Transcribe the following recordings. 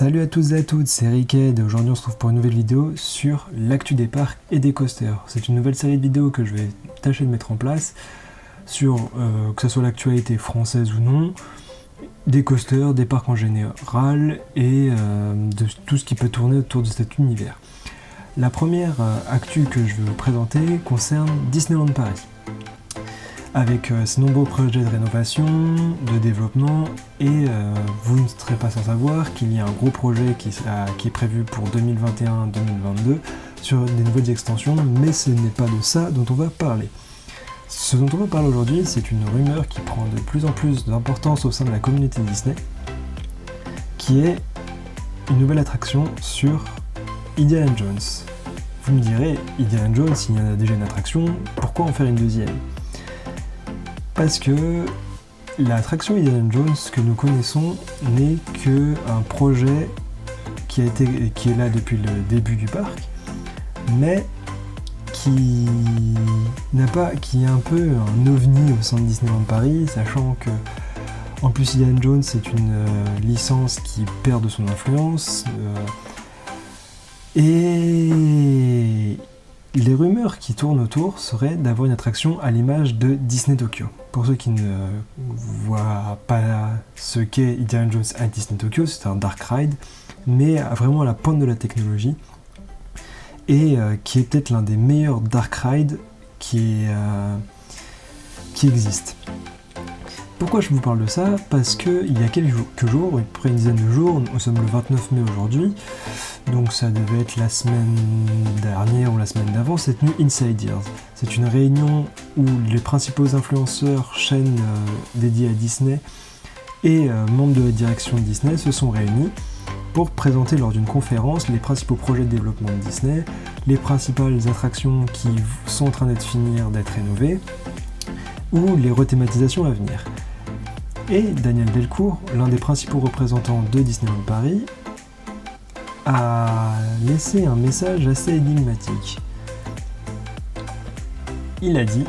Salut à tous et à toutes, c'est Rickhead et aujourd'hui on se retrouve pour une nouvelle vidéo sur l'actu des parcs et des coasters. C'est une nouvelle série de vidéos que je vais tâcher de mettre en place sur que ce soit l'actualité française ou non, des coasters, des parcs en général et de tout ce qui peut tourner autour de cet univers. La première actu que je vais vous présenter concerne Disneyland Paris. Avec ses nombreux projets de rénovation, de développement, et vous ne serez pas sans savoir qu'il y a un gros projet qui est prévu pour 2021-2022 sur des nouvelles extensions, mais ce n'est pas de ça dont on va parler. Ce dont on va parler aujourd'hui, c'est une rumeur qui prend de plus en plus d'importance au sein de la communauté Disney, qui est une nouvelle attraction sur Indiana Jones. Vous me direz, Indiana Jones, s'il y en a déjà une attraction, pourquoi en faire une deuxième ? Parce que l'attraction Indiana Jones que nous connaissons n'est qu'un projet qui est là depuis le début du parc, mais qui est un peu un ovni au sein de Disneyland Paris, sachant que en plus Indiana Jones c'est une licence qui perd de son influence, et les rumeurs qui tournent autour seraient d'avoir une attraction à l'image de Disney Tokyo. Pour ceux qui ne voient pas ce qu'est Indiana Jones à Disney Tokyo, c'est un dark ride, mais vraiment à la pointe de la technologie, et qui est peut-être l'un des meilleurs dark rides qui existent. Pourquoi je vous parle de ça ? Parce qu'il y a quelques jours, à peu près une dizaine de jours, nous sommes le 29 mai aujourd'hui, donc ça devait être la semaine dernière ou la semaine d'avant, s'est tenue Inside Ears. C'est une réunion où les principaux influenceurs, chaînes dédiées à Disney et membres de la direction de Disney se sont réunis pour présenter lors d'une conférence les principaux projets de développement de Disney, les principales attractions qui sont en train d'être rénovées, ou les rethématisations à venir. Et Daniel Delcourt, l'un des principaux représentants de Disneyland Paris, a laissé un message assez énigmatique. Il a dit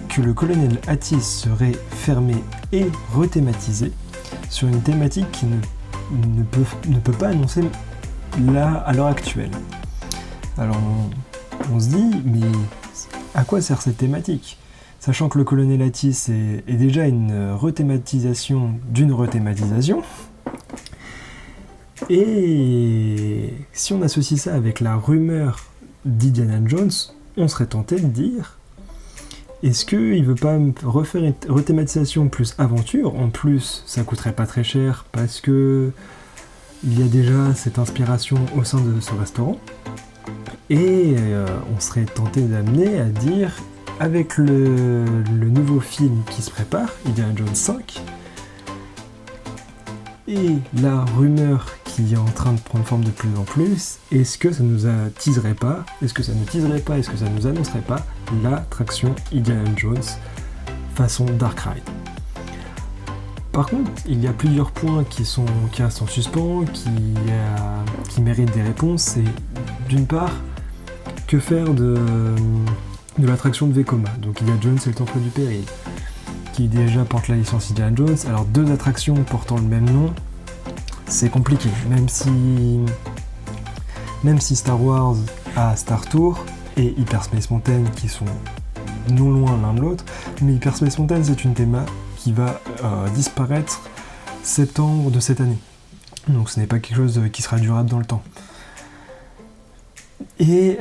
que le colonel Attis serait fermé et rethématisé sur une thématique qui ne peut pas annoncer là à l'heure actuelle. Alors on se dit, mais à quoi sert cette thématique ? Sachant que le colonel Attis est déjà une rethématisation d'une rethématisation. Et si on associe ça avec la rumeur d'Indiana Jones, on serait tenté de dire, est-ce qu'il veut pas refaire une rethématisation plus aventure ? En plus, ça coûterait pas très cher parce que il y a déjà cette inspiration au sein de ce restaurant. Et on serait tenté d'amener à dire, avec le nouveau film qui se prépare, Indiana Jones 5, et la rumeur qui est en train de prendre forme de plus en plus, est-ce que ça nous teaserait pas, est-ce que ça nous annoncerait pas l'attraction Indiana Jones façon Dark Ride ? Par contre, il y a plusieurs points qui restent en suspens, qui méritent des réponses. C'est d'une part, que faire de l'attraction de Vekoma, donc Indiana Jones et le Temple du Péril, qui déjà porte la licence Indiana Jones. Alors deux attractions portant le même nom, c'est compliqué, même si Star Wars a Star Tour et Hyperspace Mountain qui sont non loin l'un de l'autre, mais Hyperspace Mountain c'est une théma qui va disparaître septembre de cette année, donc ce n'est pas quelque chose qui sera durable dans le temps. Et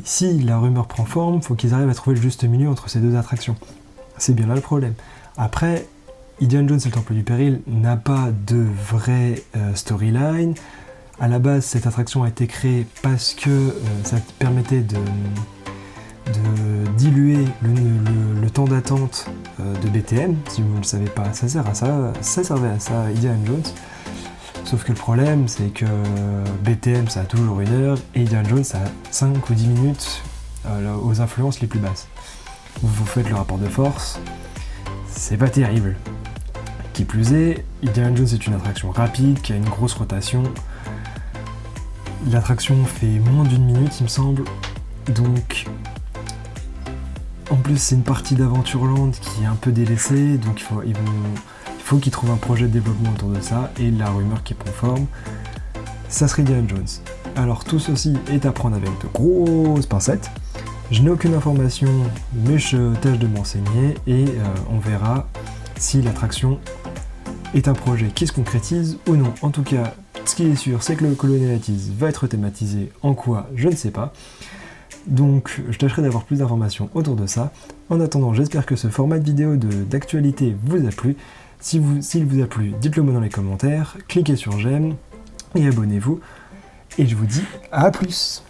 si la rumeur prend forme, faut qu'ils arrivent à trouver le juste milieu entre ces deux attractions. C'est bien là le problème. Après, Indiana Jones et le Temple du Péril n'a pas de vraie storyline. À la base, cette attraction a été créée parce que ça permettait de diluer le temps d'attente de BTM. Si vous ne le savez pas, ça servait à ça, Indiana Jones. Sauf que le problème, c'est que BTM, ça a toujours 1 heure, et Indiana Jones, ça a 5 ou 10 minutes aux influences les plus basses. Vous faites le rapport de force, c'est pas terrible. Qui plus est, Indiana Jones est une attraction rapide, qui a une grosse rotation. L'attraction fait moins d'1 minute, il me semble. Donc, en plus, c'est une partie d'Aventureland qui est un peu délaissée, donc il faut qu'il trouve un projet de développement autour de ça, et la rumeur qui prend forme, ça serait Indiana Jones. Alors tout ceci est à prendre avec de grosses pincettes. Je n'ai aucune information, mais je tâche de m'enseigner, et on verra si l'attraction est un projet qui se concrétise ou non. En tout cas, ce qui est sûr, c'est que le Colonel Attiss va être thématisé. En quoi, je ne sais pas. Donc, je tâcherai d'avoir plus d'informations autour de ça. En attendant, j'espère que ce format de vidéo d'actualité vous a plu. S'il vous a plu, dites-le moi dans les commentaires, cliquez sur j'aime et abonnez-vous. Et je vous dis à plus!